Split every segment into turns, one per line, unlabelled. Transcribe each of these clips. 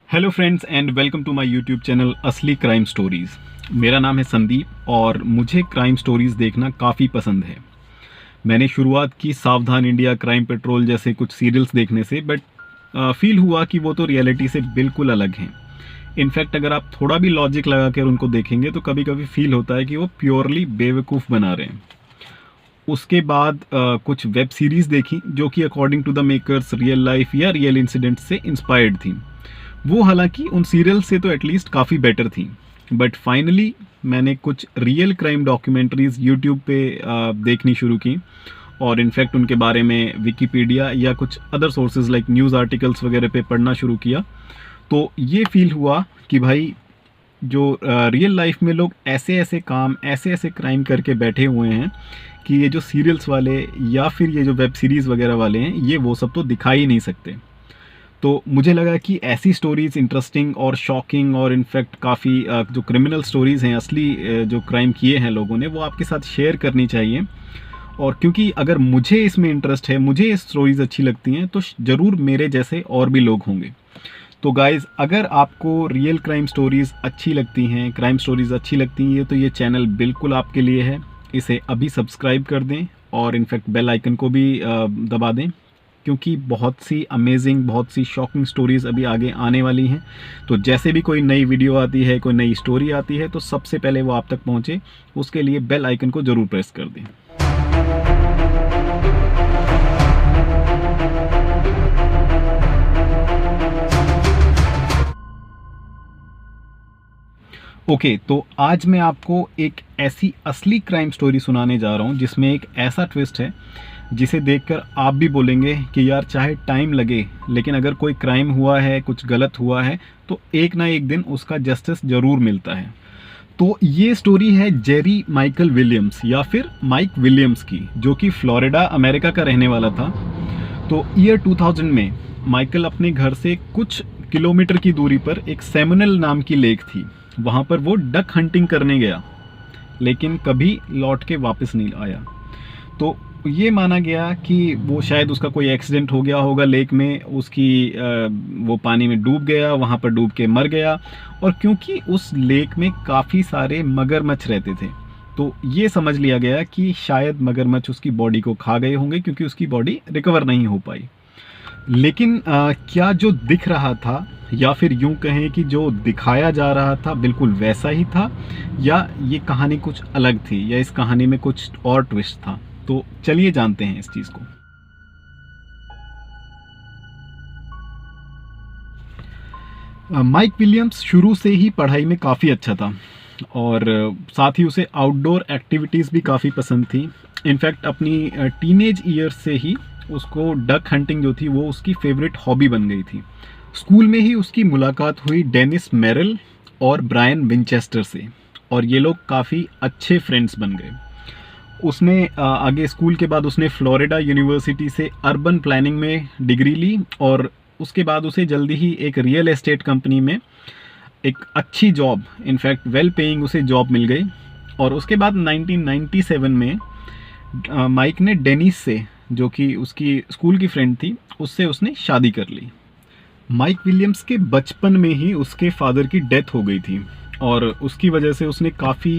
Hello friends and welcome to my YouTube channel असली crime stories. मेरा नाम है संदीप और मुझे क्राइम स्टोरीज़ देखना काफ़ी पसंद है। मैंने शुरुआत की सावधान इंडिया, क्राइम पेट्रोल जैसे कुछ सीरियल्स देखने से, बट फील हुआ कि वो तो रियलिटी से बिल्कुल अलग हैं। इनफैक्ट अगर आप थोड़ा भी लॉजिक लगा कर उनको देखेंगे तो कभी कभी फील होता है कि वो प्योरली बेवकूफ़ बना रहे हैं। उसके बाद कुछ वेब सीरीज़ देखी जो कि according to the makers real life या रियल इंसिडेंट से इंस्पायर्ड थी। वो हालांकि उन सीरियल से तो एटलीस्ट काफ़ी बेटर थी, बट फाइनली मैंने कुछ रियल क्राइम डॉक्यूमेंट्रीज यूट्यूब पे देखनी शुरू की और इनफैक्ट उनके बारे में विकिपीडिया या कुछ other sources like news articles वगैरह पे पढ़ना शुरू किया। तो ये फील हुआ कि भाई जो रियल लाइफ में लोग ऐसे ऐसे काम, ऐसे ऐसे क्राइम करके बैठे हुए हैं कि ये जो सीरियल्स वाले या फिर ये जो वेब सीरीज़ वगैरह वाले हैं ये वो सब तो दिखा ही नहीं सकते। तो मुझे लगा कि ऐसी स्टोरीज़ इंटरेस्टिंग और शॉकिंग और इनफैक्ट काफ़ी जो क्रिमिनल स्टोरीज़ हैं, असली जो क्राइम किए हैं लोगों ने, वो आपके साथ शेयर करनी चाहिए। और क्योंकि अगर मुझे इसमें इंटरेस्ट है, मुझे ये स्टोरीज़ अच्छी लगती हैं, तो ज़रूर मेरे जैसे और भी लोग होंगे। तो गाइज़, अगर आपको रियल क्राइम स्टोरीज़ अच्छी लगती हैं, क्राइम स्टोरीज़ अच्छी लगती हैं, तो ये चैनल बिल्कुल आपके लिए है। इसे अभी सब्सक्राइब कर दें और इनफैक्ट बेल आइकन को भी दबा दें, क्योंकि बहुत सी अमेजिंग, बहुत सी शॉकिंग स्टोरीज़ अभी आगे आने वाली हैं। तो जैसे भी कोई नई वीडियो आती है, कोई नई स्टोरी आती है, तो सबसे पहले वो आप तक पहुंचे, उसके लिए बेल आइकन को ज़रूर प्रेस कर दें। ओके, तो आज मैं आपको एक ऐसी असली क्राइम स्टोरी सुनाने जा रहा हूँ जिसमें एक ऐसा ट्विस्ट है जिसे देखकर आप भी बोलेंगे कि यार चाहे टाइम लगे, लेकिन अगर कोई क्राइम हुआ है, कुछ गलत हुआ है, तो एक ना एक दिन उसका जस्टिस ज़रूर मिलता है। तो ये स्टोरी है जेरी माइकल विलियम्स या फिर माइक विलियम्स की, जो कि फ्लोरिडा, अमेरिका का रहने वाला था। तो ईयर 2000 में माइकल अपने घर से कुछ किलोमीटर की दूरी पर एक सेमिनल नाम की लेक थी, वहाँ पर वो डक हंटिंग करने गया, लेकिन कभी लौट के वापस नहीं आया। तो ये माना गया कि वो शायद उसका कोई एक्सीडेंट हो गया होगा लेक में, वो पानी में डूब गया, वहाँ पर डूब के मर गया। और क्योंकि उस लेक में काफ़ी सारे मगरमच्छ रहते थे, तो ये समझ लिया गया कि शायद मगरमच्छ उसकी बॉडी को खा गए होंगे, क्योंकि उसकी बॉडी रिकवर नहीं हो पाई। लेकिन क्या जो दिख रहा था, या फिर यूं कहें कि जो दिखाया जा रहा था, बिल्कुल वैसा ही था, या ये कहानी कुछ अलग थी, या इस कहानी में कुछ और ट्विस्ट था? तो चलिए जानते हैं इस चीज़ को। माइक विलियम्स शुरू से ही पढ़ाई में काफ़ी अच्छा था और साथ ही उसे आउटडोर एक्टिविटीज़ भी काफ़ी पसंद थी। इनफैक्ट अपनी टीनेज ईयर से ही उसको डक हंटिंग जो थी वो उसकी फेवरेट हॉबी बन गई थी। स्कूल में ही उसकी मुलाकात हुई डेनिस मेरिल और ब्रायन विंचेस्टर से, और ये लोग काफ़ी अच्छे फ्रेंड्स बन गए। उसने आगे स्कूल के बाद उसने फ्लोरिडा यूनिवर्सिटी से अर्बन प्लानिंग में डिग्री ली, और उसके बाद उसे जल्दी ही एक रियल एस्टेट कंपनी में एक अच्छी जॉब, इनफैक्ट वेल पेइंग उसे जॉब मिल गई। और उसके बाद 1997 में माइक ने डेनिस से, जो कि उसकी स्कूल की फ्रेंड थी, उससे उसने शादी कर ली। माइक विलियम्स के बचपन में ही उसके फादर की डेथ हो गई थी, और उसकी वजह से उसने काफ़ी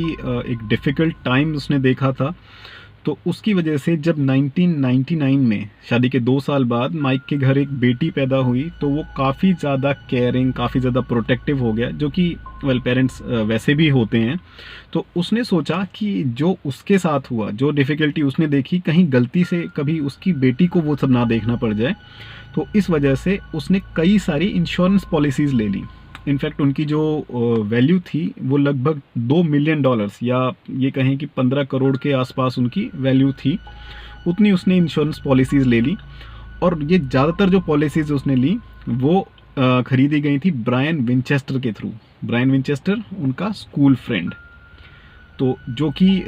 एक डिफ़िकल्ट टाइम उसने देखा था। तो उसकी वजह से जब 1999 में शादी के 2 साल बाद माइक के घर एक बेटी पैदा हुई, तो वो काफ़ी ज़्यादा केयरिंग, काफ़ी ज़्यादा प्रोटेक्टिव हो गया, जो कि पेरेंट्स वैसे भी होते हैं। तो उसने सोचा कि जो उसके साथ हुआ, जो डिफ़िकल्टी उसने देखी, कहीं गलती से कभी उसकी बेटी को वो सब ना देखना पड़ जाए। तो इस वजह से उसने कई सारी इंश्योरेंस पॉलिसीज़ ले ली। इनफैक्ट उनकी जो वैल्यू थी वो लगभग $2 मिलियन, या ये कहें कि 15 करोड़ के आसपास उनकी वैल्यू थी। उतनी उसने इंश्योरेंस पॉलिसीज़ ले ली, और ये ज़्यादातर जो पॉलिसीज़ उसने ली वो खरीदी गई थी ब्रायन विंचेस्टर के थ्रू। ब्रायन विंचेस्टर उनका स्कूल फ्रेंड, तो जो कि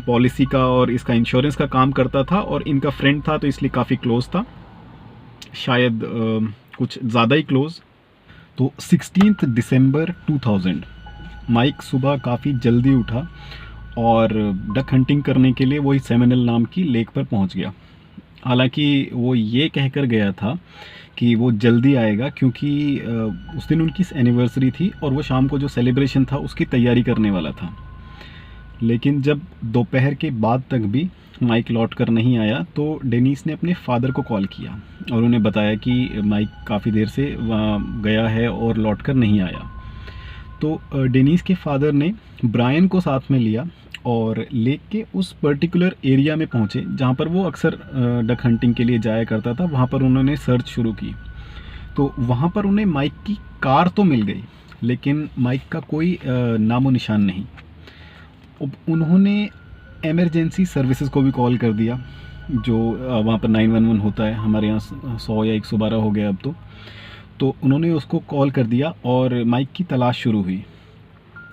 पॉलिसी का और इसका इंश्योरेंस का काम करता था, और इनका फ्रेंड था, तो इसलिए काफ़ी क्लोज था, शायद कुछ ज़्यादा ही क्लोज। तो 16 दिसंबर 2000 माइक सुबह काफ़ी जल्दी उठा और डक हंटिंग करने के लिए वही सेमिनल नाम की लेक पर पहुंच गया। हालांकि वो ये कहकर गया था कि वो जल्दी आएगा, क्योंकि उस दिन उनकी एनिवर्सरी थी और वो शाम को जो सेलिब्रेशन था उसकी तैयारी करने वाला था। लेकिन जब दोपहर के बाद तक भी माइक लौट कर नहीं आया तो डेनिस ने अपने फादर को कॉल किया और उन्हें बताया कि माइक काफ़ी देर से वहाँ गया है और लौट कर नहीं आया। तो डेनिस के फादर ने ब्रायन को साथ में लिया और लेक के उस पर्टिकुलर एरिया में पहुँचे जहाँ पर वो अक्सर डक हंटिंग के लिए जाया करता था। वहाँ पर उन्होंने सर्च शुरू की तो वहाँ पर उन्हें माइक की कार तो मिल गई, लेकिन माइक का कोई नामो निशान नहीं। उन्होंने एमरजेंसी सर्विसेज को भी कॉल कर दिया, जो वहाँ पर 911 होता है, हमारे यहाँ 100 या 112 हो गया अब तो उन्होंने उसको कॉल कर दिया और माइक की तलाश शुरू हुई।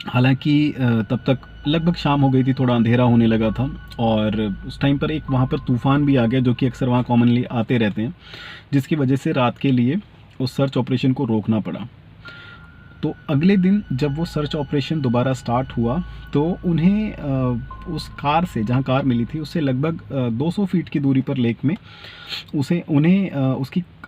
हालांकि तब तक लगभग शाम हो गई थी, थोड़ा अंधेरा होने लगा था और उस टाइम पर एक वहाँ पर तूफ़ान भी आ गया, जो कि अक्सर वहाँ कॉमनली आते रहते हैं, जिसकी वजह से रात के लिए उस सर्च ऑपरेशन को रोकना पड़ा। तो अगले दिन जब वो सर्च ऑपरेशन दोबारा स्टार्ट हुआ तो उन्हें उस कार से, जहाँ कार मिली थी उससे लगभग 200 फीट की दूरी पर लेक में उन्हें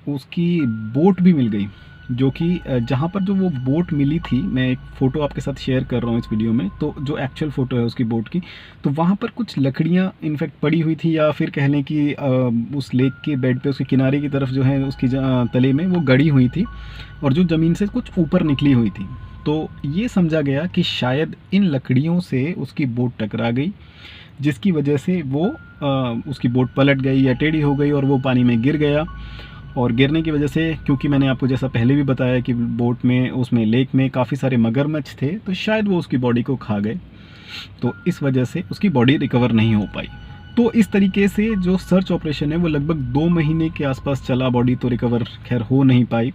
उसकी बोट भी मिल गई, जो कि जहाँ पर जो वो बोट मिली थी, मैं एक फ़ोटो आपके साथ शेयर कर रहा हूँ इस वीडियो में, तो जो एक्चुअल फ़ोटो है उसकी बोट की, तो वहाँ पर कुछ लकड़ियाँ इनफैक्ट पड़ी हुई थी, या फिर कह लें कि उस लेक के बेड पे उसके किनारे की तरफ जो है उसकी तले में वो गड़ी हुई थी और जो ज़मीन से कुछ ऊपर निकली हुई थी। तो ये समझा गया कि शायद इन लकड़ियों से उसकी बोट टकरा गई, जिसकी वजह से वो उसकी बोट पलट गई या टेढ़ी हो गई और वो पानी में गिर गया। और गिरने की वजह से, क्योंकि मैंने आपको जैसा पहले भी बताया कि बोट में, उसमें लेक में काफ़ी सारे मगरमच्छ थे, तो शायद वो उसकी बॉडी को खा गए, तो इस वजह से उसकी बॉडी रिकवर नहीं हो पाई। तो इस तरीके से जो सर्च ऑपरेशन है वो लगभग 2 महीने के आसपास चला। बॉडी तो रिकवर खैर हो नहीं पाई,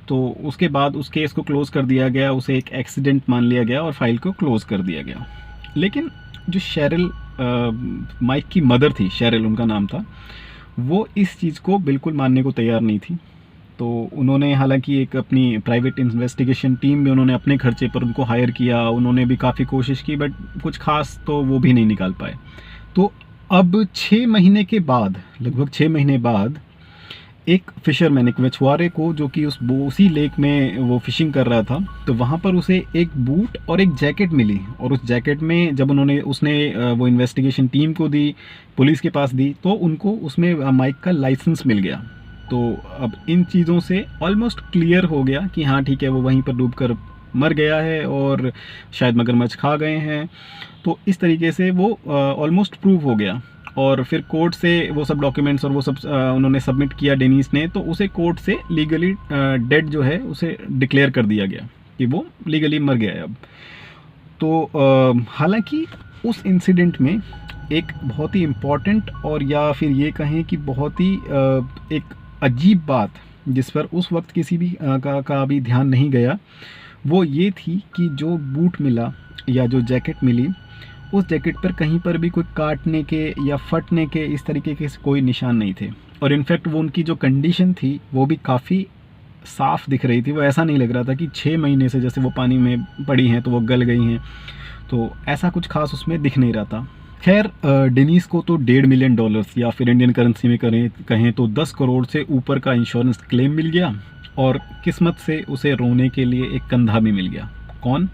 तो उसके बाद उस केस को क्लोज़ कर दिया गया, उसे एक एक्सीडेंट मान लिया गया और फाइल को क्लोज़ कर दिया गया। लेकिन जो शेरिल, माइक की मदर थी, शेरिल उनका नाम था, वो इस चीज़ को बिल्कुल मानने को तैयार नहीं थी। तो उन्होंने हालांकि एक अपनी प्राइवेट इन्वेस्टिगेशन टीम भी उन्होंने अपने खर्चे पर उनको हायर किया, उन्होंने भी काफ़ी कोशिश की, बट कुछ खास तो वो भी नहीं निकाल पाए। तो अब 6 महीने के बाद, लगभग 6 महीने बाद, एक फ़िशरमैन, एक मछुआरे को, जो कि उसी लेक में वो फ़िशिंग कर रहा था, तो वहाँ पर उसे एक बूट और एक जैकेट मिली। और उस जैकेट में जब उसने वो इन्वेस्टिगेशन टीम को दी, पुलिस के पास दी, तो उनको उसमें माइक का लाइसेंस मिल गया। तो अब इन चीज़ों से ऑलमोस्ट क्लियर हो गया कि हाँ ठीक है, वो वहीं पर डूबकर मर गया है और शायद मगरमच्छ खा गए हैं। तो इस तरीके से वो ऑलमोस्ट प्रूव हो गया। और फिर कोर्ट से वो सब डॉक्यूमेंट्स और वो सब उन्होंने सबमिट किया डेनिस ने, तो उसे कोर्ट से लीगली डेड जो है उसे डिक्लेयर कर दिया गया कि वो लीगली मर गया है अब। तो हालांकि उस इंसिडेंट में एक बहुत ही इम्पॉर्टेंट, और या फिर ये कहें कि बहुत ही एक अजीब बात, जिस पर उस वक्त किसी भी का भी ध्यान नहीं गया, वो ये थी कि जो बूट मिला या जो जैकेट मिली, उस जैकेट पर कहीं पर भी कोई काटने के या फटने के इस तरीके के कोई निशान नहीं थे। और इनफैक्ट वो उनकी जो कंडीशन थी वो भी काफ़ी साफ़ दिख रही थी। वो ऐसा नहीं लग रहा था कि 6 महीने से जैसे वो पानी में पड़ी हैं तो वो गल गई हैं, तो ऐसा कुछ खास उसमें दिख नहीं रहा था। खैर, डेनिस को तो $1.5 मिलियन, या फिर इंडियन करेंसी में कहें तो 10 करोड़ से ऊपर का इंश्योरेंस क्लेम मिल गया। और किस्मत से उसे रोने के लिए एक कंधा भी मिल गया। कौन?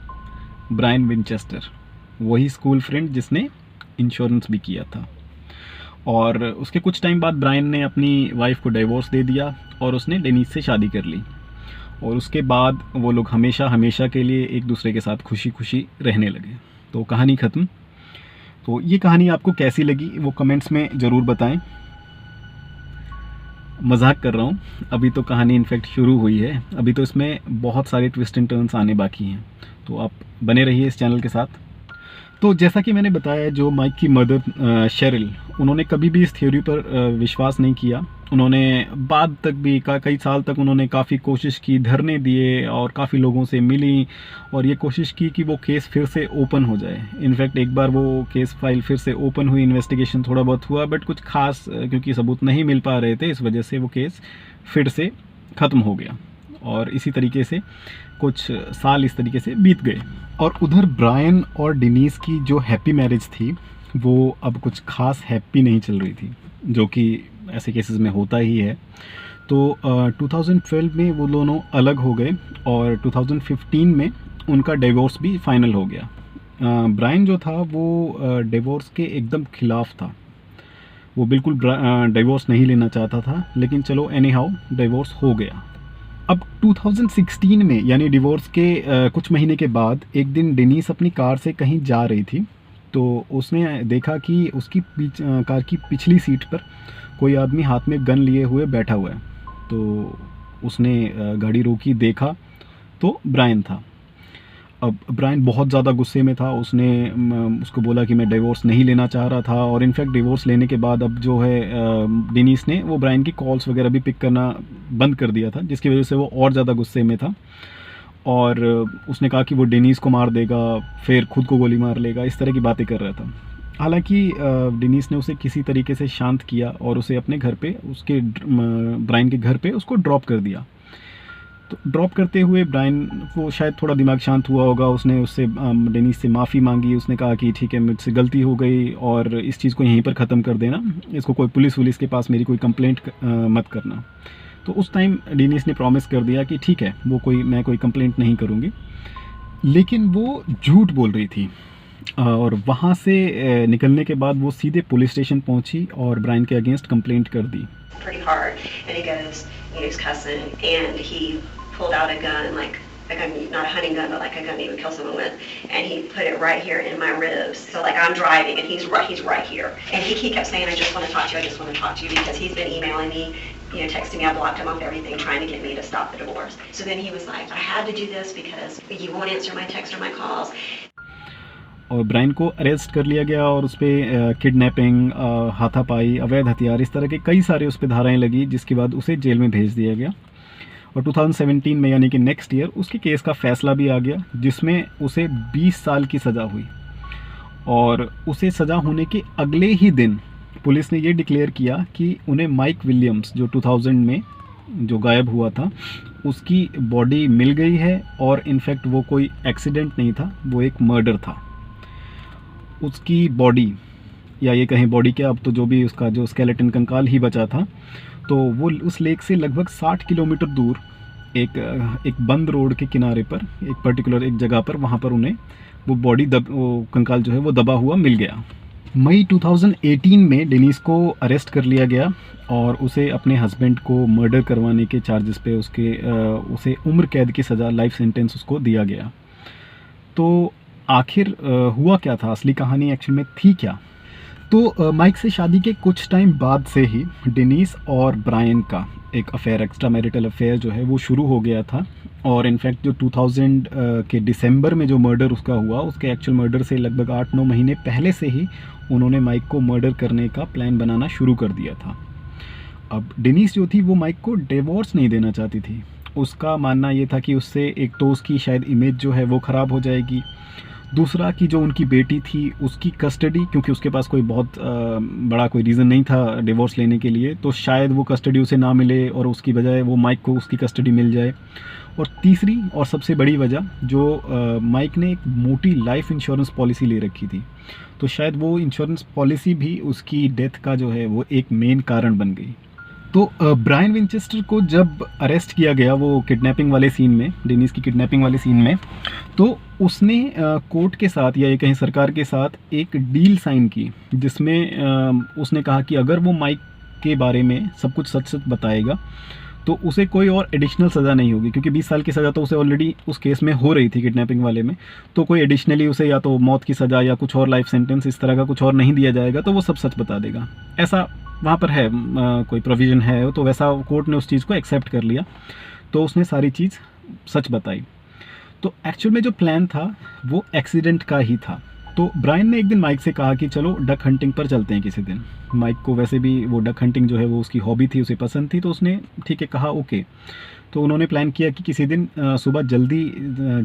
ब्रायन विंचेस्टर, वही स्कूल फ्रेंड जिसने इंश्योरेंस भी किया था। और उसके कुछ टाइम बाद ब्रायन ने अपनी वाइफ को डिवोर्स दे दिया और उसने डेनिस से शादी कर ली। और उसके बाद वो लोग हमेशा हमेशा के लिए एक दूसरे के साथ खुशी खुशी रहने लगे। तो कहानी ख़त्म। तो ये कहानी आपको कैसी लगी वो कमेंट्स में ज़रूर बताएं। मजाक कर रहा हूँ, अभी तो कहानी इनफैक्ट शुरू हुई है, अभी तो इसमें बहुत सारे ट्विस्ट एंड टर्न्स आने बाकी हैं। तो आप बने रहिए इस चैनल के साथ। तो जैसा कि मैंने बताया, जो माइक की मदर शेरिल, उन्होंने कभी भी इस थ्योरी पर विश्वास नहीं किया। उन्होंने बाद तक भी कई साल तक उन्होंने काफ़ी कोशिश की, धरने दिए और काफ़ी लोगों से मिली और ये कोशिश की कि वो केस फिर से ओपन हो जाए। इनफैक्ट एक बार वो केस फाइल फिर से ओपन हुई, इन्वेस्टिगेशन थोड़ा बहुत हुआ, बट कुछ खास क्योंकि सबूत नहीं मिल पा रहे थे, इस वजह से वो केस फिर से ख़त्म हो गया। और इसी तरीके से कुछ साल इस तरीके से बीत गए। और उधर ब्रायन और डेनिस की जो हैप्पी मैरिज थी वो अब कुछ खास हैप्पी नहीं चल रही थी, जो कि ऐसे केसेस में होता ही है। तो 2012 में वो दोनों अलग हो गए और 2015 में उनका डिवोर्स भी फाइनल हो गया। ब्रायन जो था वो डिवोर्स के एकदम खिलाफ था, वो बिल्कुल डिवोर्स नहीं लेना चाहता था, लेकिन चलो एनी हाउ डिवोर्स हो गया। अब 2016 में यानी डिवोर्स के कुछ महीने के बाद एक दिन डेनिस अपनी कार से कहीं जा रही थी, तो उसने देखा कि उसकी कार की पिछली सीट पर कोई आदमी हाथ में गन लिए हुए बैठा हुआ है। तो उसने गाड़ी रोकी, देखा तो ब्रायन था। अब ब्रायन बहुत ज़्यादा गुस्से में था, उसने उसको बोला कि मैं डिवोर्स नहीं लेना चाह रहा था, और इनफैक्ट डिवोर्स लेने के बाद अब जो है डेनिस ने वो ब्रायन की कॉल्स वगैरह भी पिक करना बंद कर दिया था, जिसकी वजह से वो और ज़्यादा गुस्से में था। और उसने कहा कि वो डेनिस को मार देगा, फिर खुद को गोली मार लेगा, इस तरह की बातें कर रहा था। हालांकि डेनिस ने उसे किसी तरीके से शांत किया और उसे अपने घर पे, उसके ब्रायन के घर पे उसको ड्रॉप कर दिया। तो ड्रॉप करते हुए ब्रायन को शायद थोड़ा दिमाग शांत हुआ होगा, उसने उससे डेनिस से माफ़ी मांगी, उसने कहा कि ठीक है मुझसे गलती हो गई और इस चीज़ को यहीं पर ख़त्म कर देना, इसको कोई पुलिस के पास मेरी कोई कंप्लेंट मत करना। तो उस टाइम डेनिस ने प्रॉमिस कर दिया कि ठीक है मैं कोई कंप्लेंट नहीं करूँगी, लेकिन वो झूठ बोल रही थी। और वहाँ से निकलने के बाद वो सीधे पुलिस स्टेशन पहुँची और ब्रायन के अगेंस्ट कंप्लेंट कर दी।
Pretty hard, and he goes, he was cussing, and he pulled out a gun, like a gun, not a hunting gun, but like a gun he would kill someone with, and he put it right here in my ribs. So like I'm driving, and he's right here, and he kept saying, "I just want to talk to you, I just want to talk to you," because he's been emailing me, texting me. I blocked him off everything, trying to get me to stop the divorce. So then he was like, "I had to do this because you won't answer my text or my calls."
और Brian को arrest कर लिया गया और उस पर kidnapping, हाथापाई, अवैध हथियार, इस तरह के कई सारे उस पर धाराएँ लगी, जिसके बाद उसे जेल में भेज दिया गया। और 2017 में यानी कि नेक्स्ट ईयर उसके केस का फैसला भी आ गया, जिसमें उसे 20 साल की सज़ा हुई। और उसे सज़ा होने के अगले ही दिन पुलिस ने ये डिक्लेयर किया कि उन्हें माइक विलियम्स, जो 2000 में जो गायब हुआ था, उसकी बॉडी मिल गई है, और इनफैक्ट वो कोई एक्सीडेंट नहीं था, वो एक मर्डर था। उसकी बॉडी, या ये कहें बॉडी क्या, अब तो जो भी उसका जो स्केलेटन कंकाल ही बचा था, तो वो उस लेक से लगभग 60 किलोमीटर दूर एक बंद रोड के किनारे पर एक पर्टिकुलर एक जगह पर, वहाँ पर उन्हें वो बॉडी वो कंकाल जो है वो दबा हुआ मिल गया। मई 2018 में डेनिस को अरेस्ट कर लिया गया और उसे अपने हस्बैंड को मर्डर करवाने के चार्जेस पे उसे उम्र कैद की सज़ा, लाइफ सेंटेंस उसको दिया गया। तो आखिर हुआ क्या था, असली कहानी एक्चुअल में थी क्या? तो माइक से शादी के कुछ टाइम बाद से ही डेनिस और ब्रायन का एक अफेयर, एक्स्ट्रा मैरिटल अफेयर जो है वो शुरू हो गया था। और इनफैक्ट जो 2000 के दिसंबर में जो मर्डर उसका हुआ, उसके एक्चुअल मर्डर से लगभग 8-9 महीने पहले से ही उन्होंने माइक को मर्डर करने का प्लान बनाना शुरू कर दिया था। अब डेनिस जो थी वो माइक को डिवोर्स नहीं देना चाहती थी। उसका मानना ये था कि उससे एक तो उसकी शायद इमेज जो है वो ख़राब हो जाएगी, दूसरा कि जो उनकी बेटी थी उसकी कस्टडी, क्योंकि उसके पास कोई बहुत बड़ा कोई रीज़न नहीं था डिवोर्स लेने के लिए, तो शायद वो कस्टडी उसे ना मिले और उसकी बजाय वो माइक को उसकी कस्टडी मिल जाए। और तीसरी और सबसे बड़ी वजह, जो माइक ने एक मोटी लाइफ इंश्योरेंस पॉलिसी ले रखी थी, तो शायद वो इंश्योरेंस पॉलिसी भी उसकी डेथ का जो है वो एक मेन कारण बन गई। तो ब्रायन विंचेस्टर को जब अरेस्ट किया गया वो किडनैपिंग वाले सीन में, डेनिस की किडनैपिंग वाले सीन में, तो उसने कोर्ट के साथ या ये कहीं सरकार के साथ एक डील साइन की, जिसमें उसने कहा कि अगर वो माइक के बारे में सब कुछ सच सच बताएगा तो उसे कोई और एडिशनल सज़ा नहीं होगी, क्योंकि 20 साल की सज़ा तो उसे ऑलरेडी उस केस में हो रही थी किडनैपिंग वाले में, तो कोई एडिशनली उसे या तो मौत की सज़ा या कुछ और लाइफ सेंटेंस इस तरह का कुछ और नहीं दिया जाएगा, तो वो सब सच बता देगा। ऐसा वहाँ पर है, कोई प्रोविज़न है, तो वैसा कोर्ट ने उस चीज़ को एक्सेप्ट कर लिया, तो उसने सारी चीज़ सच बताई। तो एक्चुअल में जो प्लान था वो एक्सीडेंट का ही था। तो ब्रायन ने एक दिन माइक से कहा कि चलो डक हंटिंग पर चलते हैं किसी दिन। माइक को वैसे भी वो डक हंटिंग जो है वो उसकी हॉबी थी, उसे पसंद थी, तो उसने ठीक है कहा ओके। तो उन्होंने प्लान किया कि किसी दिन सुबह जल्दी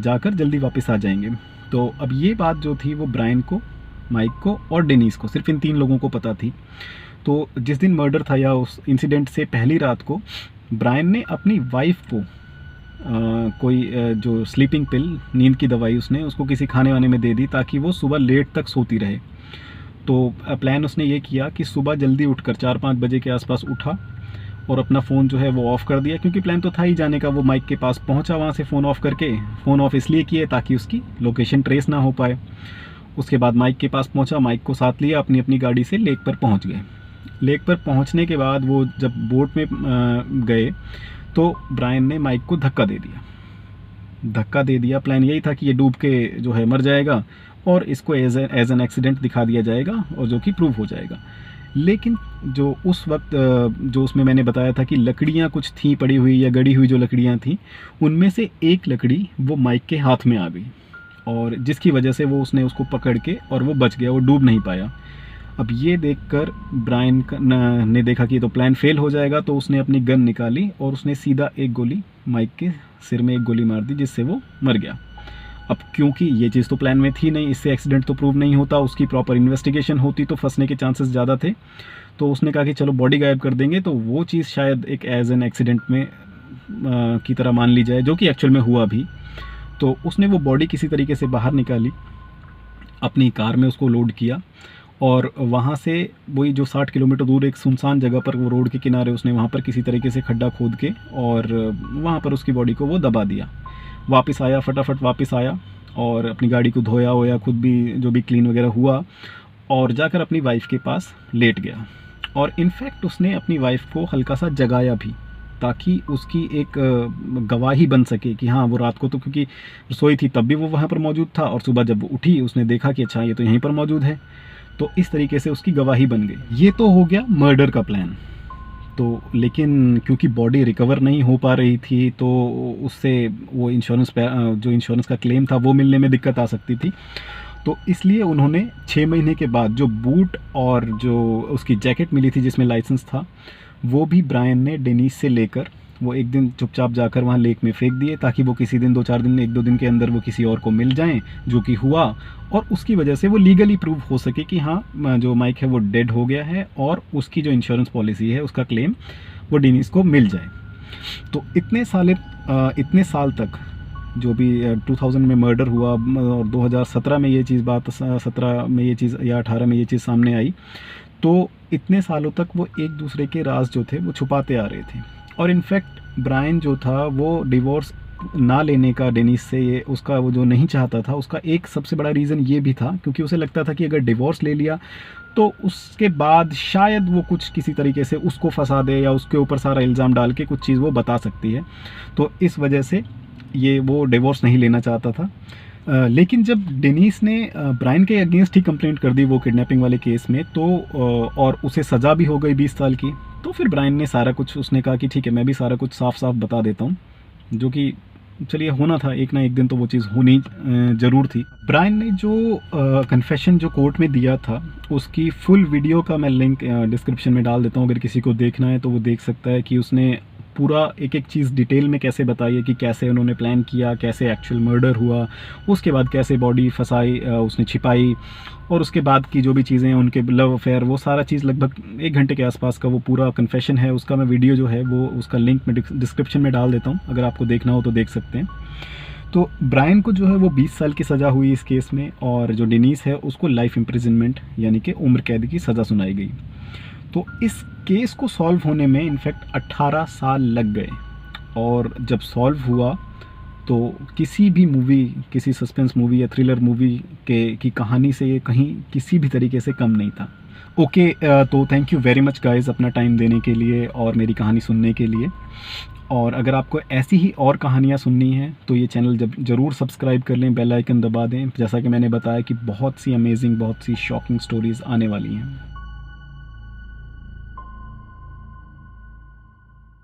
जाकर जल्दी वापस आ जाएंगे। तो अब ये बात जो थी वो ब्रायन को, माइक को और डेनिस को, सिर्फ इन 3 लोगों को पता थी। तो जिस दिन मर्डर था या उस इंसिडेंट से पहली रात को ब्रायन ने अपनी वाइफ को कोई जो स्लीपिंग पिल, नींद की दवाई, उसने उसको किसी खाने वाने में दे दी ताकि वो सुबह लेट तक सोती रहे। तो प्लान उसने ये किया कि सुबह जल्दी उठकर 4-5 बजे के आसपास उठा और अपना फ़ोन जो है वो ऑफ़ कर दिया, क्योंकि प्लान तो था ही जाने का। वो माइक के पास पहुंचा, वहाँ से फ़ोन ऑफ़ करके, फ़ोन ऑफ़ इसलिए किए ताकि उसकी लोकेशन ट्रेस ना हो पाए। उसके बाद माइक के पास पहुंचा, माइक को साथ लिया, अपनी अपनी गाड़ी से लेक पर पहुंच गए। लेक पर पहुंचने के बाद वो जब बोट में गए तो ब्रायन ने माइक को धक्का दे दिया। प्लान यही था कि ये डूब के जो है मर जाएगा और इसको एज एन एक्सीडेंट दिखा दिया जाएगा और जो कि प्रूव हो जाएगा। लेकिन जो उस वक्त जो उसमें मैंने बताया था कि लकड़ियाँ कुछ थी पड़ी हुई या गड़ी हुई जो लकड़ियाँ थी, उनमें से एक लकड़ी वो माइक के हाथ में आ गई और जिसकी वजह से उसने उसको पकड़ के और वो बच गया, वो डूब नहीं पाया। अब ये देखकर ब्रायन ने देखा कि तो प्लान फेल हो जाएगा, तो उसने अपनी गन निकाली और उसने सीधा एक गोली माइक के सिर में एक गोली मार दी, जिससे वो मर गया। अब क्योंकि ये चीज़ तो प्लान में थी नहीं, इससे एक्सीडेंट तो प्रूव नहीं होता, उसकी प्रॉपर इन्वेस्टिगेशन होती तो फंसने के चांसेस ज़्यादा थे। तो उसने कहा कि चलो बॉडी गायब कर देंगे, तो वो चीज़ शायद एक एज एन एक्सीडेंट में की तरह मान ली जाए, जो कि एक्चुअल में हुआ भी। तो उसने वो बॉडी किसी तरीके से बाहर निकाली, अपनी कार में उसको लोड किया और वहाँ से वही जो 60 किलोमीटर दूर एक सुनसान जगह पर, वो रोड के किनारे, उसने वहाँ पर किसी तरीके से खड्डा खोद के और वहाँ पर उसकी बॉडी को वो दबा दिया। वापस आया, फटाफट वापस आया और अपनी गाड़ी को धोया होया, खुद भी जो भी क्लीन वगैरह हुआ और जाकर अपनी वाइफ के पास लेट गया। और इनफैक्ट उसने अपनी वाइफ को हल्का सा जगाया भी, ताकि उसकी एक गवाही बन सके कि हाँ वो रात को तो क्योंकि सोई थी तब भी वो वहाँ पर मौजूद था और सुबह जब वो उठी उसने देखा कि अच्छा ये तो यहीं पर मौजूद है। तो इस तरीके से उसकी गवाही बन गई। ये तो हो गया मर्डर का प्लान। तो लेकिन क्योंकि बॉडी रिकवर नहीं हो पा रही थी, तो उससे वो जो इंश्योरेंस का क्लेम था वो मिलने में दिक्कत आ सकती थी। तो इसलिए उन्होंने 6 महीने के बाद जो बूट और जो उसकी जैकेट मिली थी जिसमें लाइसेंस था, वो भी ब्रायन ने डेनिस से लेकर वो एक दिन चुपचाप जाकर वहाँ लेक में फेंक दिए, ताकि वो किसी दिन 2-4 दिन, 1-2 दिन के अंदर वो किसी और को मिल जाएं, जो कि हुआ। और उसकी वजह से वो लीगली प्रूव हो सके कि हाँ जो माइक है वो डेड हो गया है और उसकी जो इंश्योरेंस पॉलिसी है उसका क्लेम वो डेनिस को मिल जाए। तो इतने साल तक जो भी 2000 में मर्डर हुआ और 2017 में ये चीज़ 17 में ये चीज़ या 18 में ये चीज़ सामने आई, तो इतने सालों तक वो एक दूसरे के राज जो थे वो छुपाते आ रहे थे। और इनफैक्ट ब्रायन जो था वो डिवोर्स ना लेने का डेनिस से, ये उसका वो जो नहीं चाहता था, उसका एक सबसे बड़ा रीज़न ये भी था क्योंकि उसे लगता था कि अगर डिवोर्स ले लिया तो उसके बाद शायद वो कुछ किसी तरीके से उसको फंसा दे या उसके ऊपर सारा इल्ज़ाम डाल के कुछ चीज़ वो बता सकती है। तो इस वजह से ये वो डिवोर्स नहीं लेना चाहता था। लेकिन जब डेनिस ने ब्रायन के अगेंस्ट ही कंप्लेंट कर दी वो किडनैपिंग वाले केस में, तो और उसे सज़ा भी हो गई 20 साल की, तो फिर ब्रायन ने सारा कुछ, उसने कहा कि ठीक है मैं भी सारा कुछ साफ साफ बता देता हूँ, जो कि चलिए होना था, एक ना एक दिन तो वो चीज़ होनी ज़रूर थी। ब्रायन ने जो कन्फेशन जो कोर्ट में दिया था उसकी फुल वीडियो का मैं लिंक डिस्क्रिप्शन में डाल देता हूँ, अगर किसी को देखना है तो वो देख सकता है कि उसने पूरा एक एक चीज़ डिटेल में कैसे बताई है कि कैसे उन्होंने प्लान किया, कैसे एक्चुअल मर्डर हुआ, उसके बाद कैसे बॉडी फंसाई, उसने छिपाई, और उसके बाद की जो भी चीज़ें हैं उनके लव अफेयर, वो सारा चीज़ लगभग 1 घंटे के आसपास का वो पूरा कन्फेशन है। उसका मैं वीडियो जो है वो उसका लिंक मैं डिस्क्रिप्शन में डाल देता हूँ, अगर आपको देखना हो तो देख सकते हैं। तो ब्रायन को जो है वो 20 साल की सज़ा हुई इस केस में, और जो डेनिस है उसको लाइफ इम्प्रिजनमेंट यानी कि उम्र कैद की सज़ा सुनाई गई। तो इस केस को सॉल्व होने में इनफैक्ट 18 साल लग गए, और जब सॉल्व हुआ तो किसी भी मूवी, किसी सस्पेंस मूवी या थ्रिलर मूवी की कहानी से ये कहीं किसी भी तरीके से कम नहीं था। ओके, तो thank you very much guys अपना टाइम देने के लिए और मेरी कहानी सुनने के लिए। और अगर आपको ऐसी ही और कहानियाँ सुननी हैं तो ये चैनल ज़रूर सब्सक्राइब कर लें, बेल आइकन दबा दें। जैसा कि मैंने बताया कि बहुत सी अमेजिंग, बहुत सी शॉकिंग स्टोरीज़ आने वाली हैं।